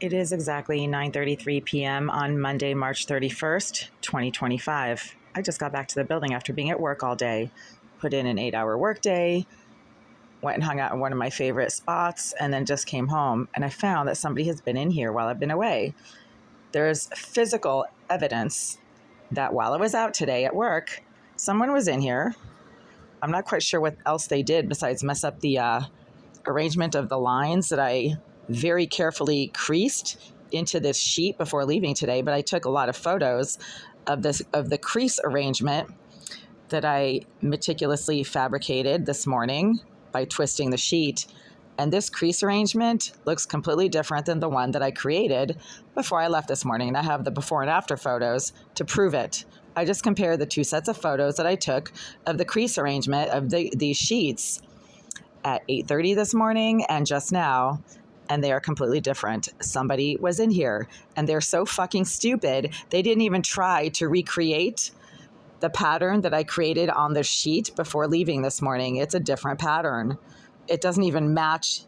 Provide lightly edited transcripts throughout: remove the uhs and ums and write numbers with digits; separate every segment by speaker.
Speaker 1: It is exactly 9:33 p.m. on Monday, March 31st, 2025. I just got back to the building after being at work all day, put in an 8-hour workday, went and hung out in one of my favorite spots, and then just came home. And I found that somebody has been in here while I've been away. There's physical evidence that while I was out today at work, someone was in here. I'm not quite sure what else they did besides mess up the arrangement of the lines that I very carefully creased into this sheet before leaving today, but I took a lot of photos of the crease arrangement that I meticulously fabricated this morning by twisting the sheet. And this crease arrangement looks completely different than the one that I created before I left this morning. And I have the before and after photos to prove it. I just compared the two sets of photos that I took of the crease arrangement of these sheets at 8:30 this morning and just now, and they are completely different. Somebody was in here, and they're so fucking stupid, they didn't even try to recreate the pattern that I created on the sheet before leaving this morning. It's a different pattern. It doesn't even match.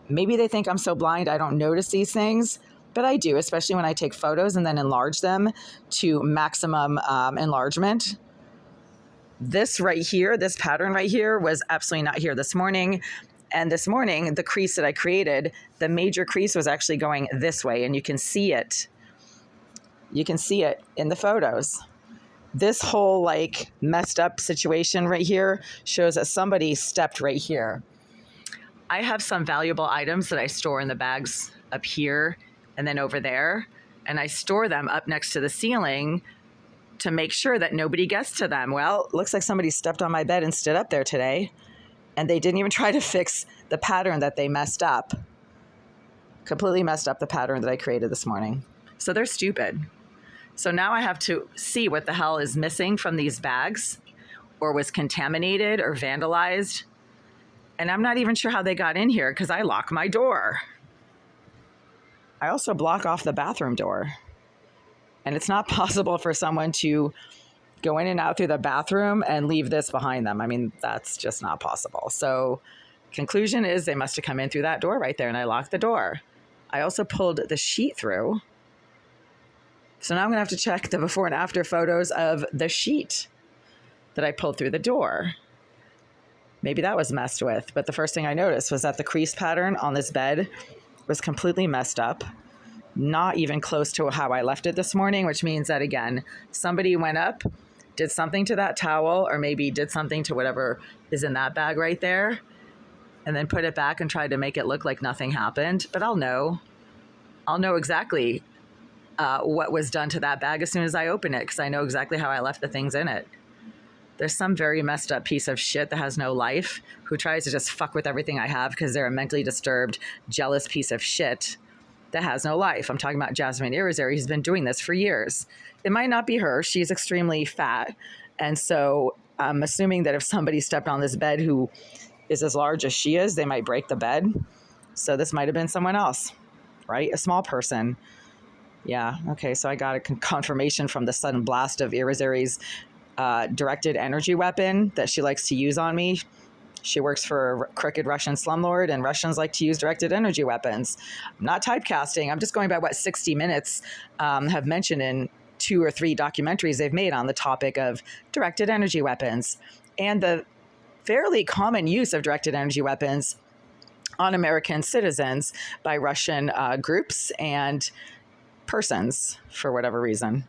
Speaker 1: Maybe they think I'm so blind I don't notice these things, but I do, especially when I take photos and then enlarge them to maximum enlargement. This right here, this pattern right here was absolutely not here this morning. And this morning, the crease that I created, the major crease was actually going this way, and you can see it. You can see it in the photos. This whole like messed up situation right here shows that somebody stepped right here. I have some valuable items that I store in the bags up here and then over there, and I store them up next to the ceiling to make sure that nobody gets to them. Well, looks like somebody stepped on my bed and stood up there today, and they didn't even try to fix the pattern that they messed up. Completely messed up the pattern that I created this morning. So they're stupid. So now I have to see what the hell is missing from these bags, or was contaminated or vandalized. And I'm not even sure how they got in here because I lock my door. I also block off the bathroom door. And it's not possible for someone to go in and out through the bathroom and leave this behind them. I mean, that's just not possible. So conclusion is they must have come in through that door right there, and I locked the door. I also pulled the sheet through. So now I'm going to have to check the before and after photos of the sheet that I pulled through the door. Maybe that was messed with. But the first thing I noticed was that the crease pattern on this bed was completely messed up. Not even close to how I left it this morning, which means that, again, somebody went up, did something to that towel, or maybe did something to whatever is in that bag right there, and then put it back and tried to make it look like nothing happened. But I'll know exactly what was done to that bag as soon as I open it, because I know exactly how I left the things in it. There's some very messed up piece of shit that has no life who tries to just fuck with everything I have because they're a mentally disturbed, jealous piece of shit that has no life. I'm talking about Jasmine Irizarry, who's been doing this for years. It might not be her. She's extremely fat. And so I'm assuming that if somebody stepped on this bed who is as large as she is, they might break the bed. So this might have been someone else, right? A small person. Yeah. Okay. So I got a confirmation from the sudden blast of Irizarry's directed energy weapon that she likes to use on me. She works for a crooked Russian slumlord, and Russians like to use directed energy weapons. I'm not typecasting. I'm just going by what 60 Minutes have mentioned in 2 or 3 documentaries they've made on the topic of directed energy weapons and the fairly common use of directed energy weapons on American citizens by Russian groups and persons for whatever reason.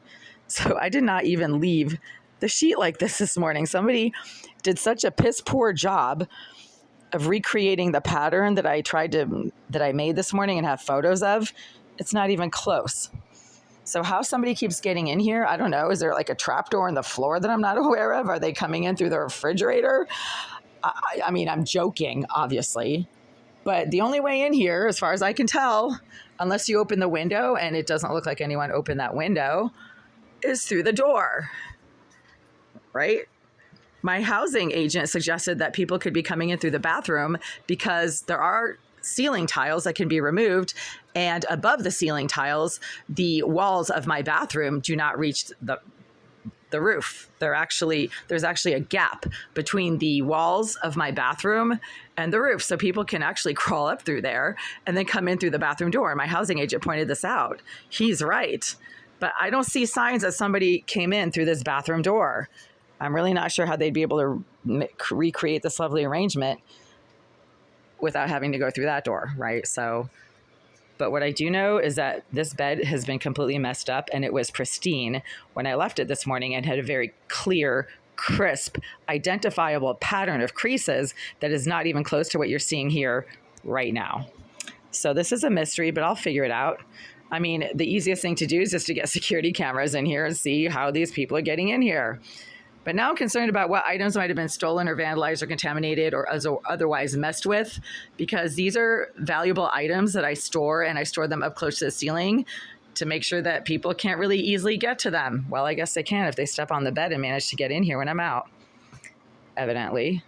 Speaker 1: So I did not even leave the sheet like this morning. Somebody did such a piss poor job of recreating the pattern that I made this morning and have photos of. It's not even close. So how somebody keeps getting in here, I don't know. Is there like a trapdoor in the floor that I'm not aware of? Are they coming in through the refrigerator? I mean, I'm joking, obviously. But the only way in here, as far as I can tell, unless you open the window, and it doesn't look like anyone opened that window, is through the door. Right? My housing agent suggested that people could be coming in through the bathroom because there are ceiling tiles that can be removed, and above the ceiling tiles, the walls of my bathroom do not reach the roof. There's actually a gap between the walls of my bathroom and the roof. So people can actually crawl up through there and then come in through the bathroom door. My housing agent pointed this out. He's right. But I don't see signs that somebody came in through this bathroom door. I'm really not sure how they'd be able to recreate this lovely arrangement without having to go through that door, right? So, but what I do know is that this bed has been completely messed up, and it was pristine when I left it this morning and had a very clear, crisp, identifiable pattern of creases that is not even close to what you're seeing here right now. So this is a mystery, but I'll figure it out. I mean, the easiest thing to do is just to get security cameras in here and see how these people are getting in here. But now I'm concerned about what items might have been stolen or vandalized or contaminated or otherwise messed with, because these are valuable items that I store, and I store them up close to the ceiling to make sure that people can't really easily get to them. Well, I guess they can if they step on the bed and manage to get in here when I'm out, evidently.